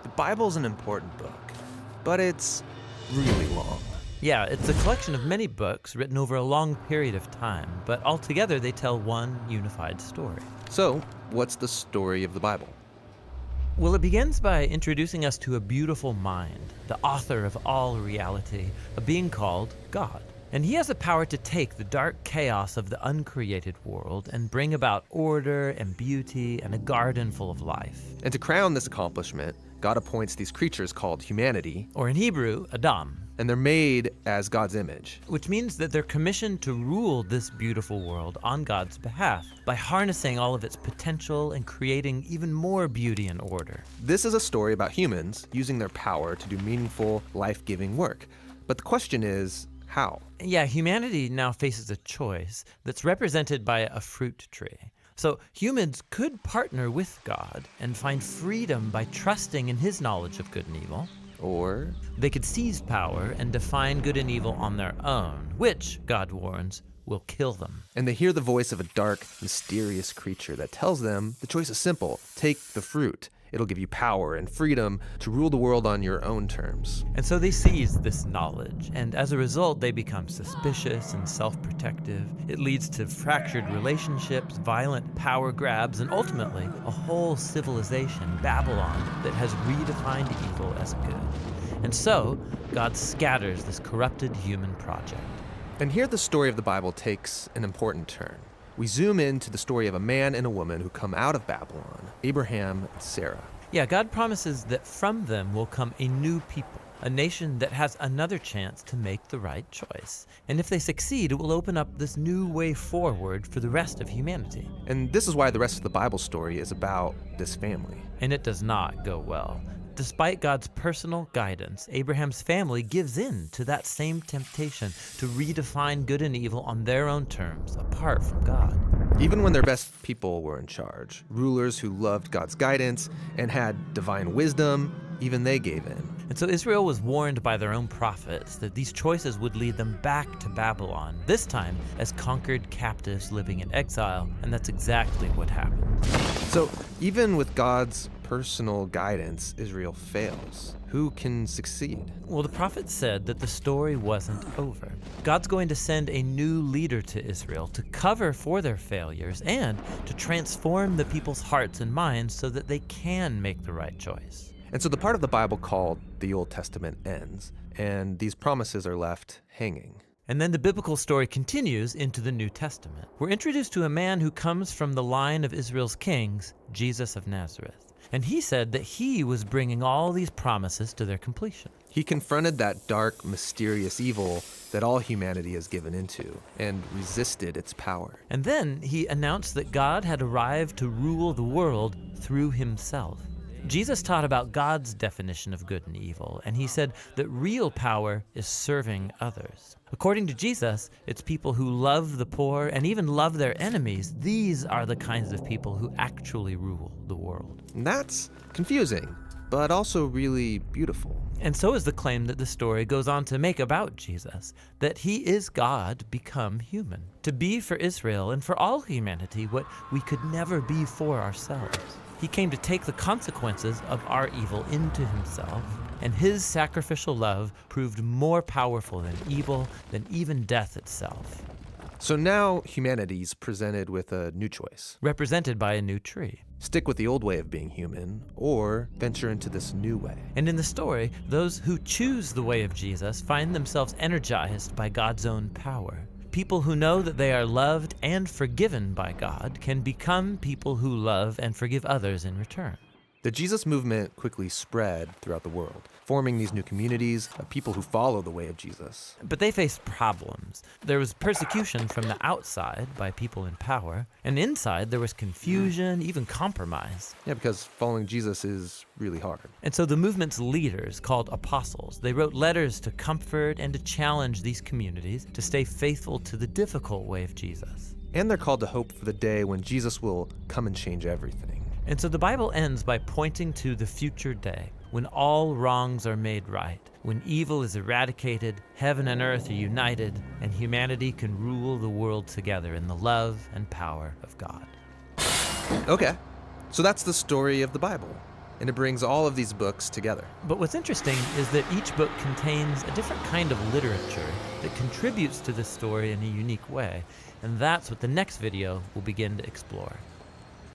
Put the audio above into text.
The Bible's an important book, but it's really long. Yeah, it's a collection of many books written over a long period of time, but altogether they tell one unified story. So, what's the story of the Bible? Well, it begins by introducing us to a beautiful mind, the author of all reality, a being called God. And he has the power to take the dark chaos of the uncreated world and bring about order and beauty and a garden full of life. And to crown this accomplishment, God appoints these creatures called humanity, Or in Hebrew, Adam, and they're made as God's image. which means that they're commissioned to rule this beautiful world on God's behalf by harnessing all of its potential and creating even more beauty and order. This is a story about humans using their power to do meaningful, life-giving work. But the question is, how? Yeah, humanity now faces a choice that's represented by a fruit tree. So humans could partner with God and find freedom by trusting in his knowledge of good and evil. Or They could seize power and define good and evil on their own, which, God warns, will kill them. and they hear the voice of a dark, mysterious creature that tells them the choice is simple. Take the fruit. It'll give you power and freedom to rule the world on your own terms. And so they seize this knowledge, and as a result, they become suspicious and self-protective. It leads to fractured relationships, violent power grabs, and ultimately, a whole civilization, Babylon, that has redefined evil as good. And so, God scatters this corrupted human project. And here the story of the Bible takes an important turn. We zoom into the story of a man and a woman who come out of Babylon, Abraham and Sarah. Yeah, God promises that from them will come a new people, a nation that has another chance to make the right choice. And if they succeed, it will open up this new way forward for the rest of humanity. And this is why the rest of the Bible story is about this family. And it does not go well. Despite God's personal guidance, Abraham's family gives in to that same temptation to redefine good and evil on their own terms, apart from God. Even when their best people were in charge, rulers who loved God's guidance and had divine wisdom, even they gave in. And so Israel was warned by their own prophets that these choices would lead them back to Babylon, this time as conquered captives living in exile, and that's exactly what happened. So even with God's personal guidance, Israel fails. Who can succeed? Well, the prophet said that the story wasn't over. God's going to send a new leader to Israel to cover for their failures and to transform the people's hearts and minds so that they can make the right choice. And so the part of the Bible called the Old Testament ends, and these promises are left hanging. And then the biblical story continues into the New Testament. We're introduced to a man who comes from the line of Israel's kings, Jesus of Nazareth. And he said that he was bringing all these promises to their completion. He confronted that dark, mysterious evil that all humanity has given into and resisted its power. And then he announced that God had arrived to rule the world through himself. Jesus taught about God's definition of good and evil, and he said that real power is serving others. According to Jesus, it's people who love the poor and even love their enemies. These are the kinds of people who actually rule the world. And that's confusing, but also really beautiful. And so is the claim that the story goes on to make about Jesus, that he is God become human, to be for Israel and for all humanity what we could never be for ourselves. He came to take the consequences of our evil into himself, and his sacrificial love proved more powerful than evil, than even death itself. So now humanity's presented with a new choice. Represented by a new tree. Stick with the old way of being human, or venture into this new way. And in the story, those who choose the way of Jesus find themselves energized by God's own power. People who know that they are loved and forgiven by God can become people who love and forgive others in return. The Jesus movement quickly spread throughout the world, forming these new communities of people who follow the way of Jesus. But they faced problems. There was persecution from the outside by people in power, and inside there was confusion, even compromise. Yeah, because following Jesus is really hard. And so the movement's leaders, called apostles, they wrote letters to comfort and to challenge these communities to stay faithful to the difficult way of Jesus. And they're called to hope for the day when Jesus will come and change everything. And so the Bible ends by pointing to the future day, when all wrongs are made right, when evil is eradicated, heaven and earth are united, and humanity can rule the world together in the love and power of God. Okay, so that's the story of the Bible. and it brings all of these books together. But what's interesting is that each book contains a different kind of literature that contributes to this story in a unique way, and that's what the next video will begin to explore.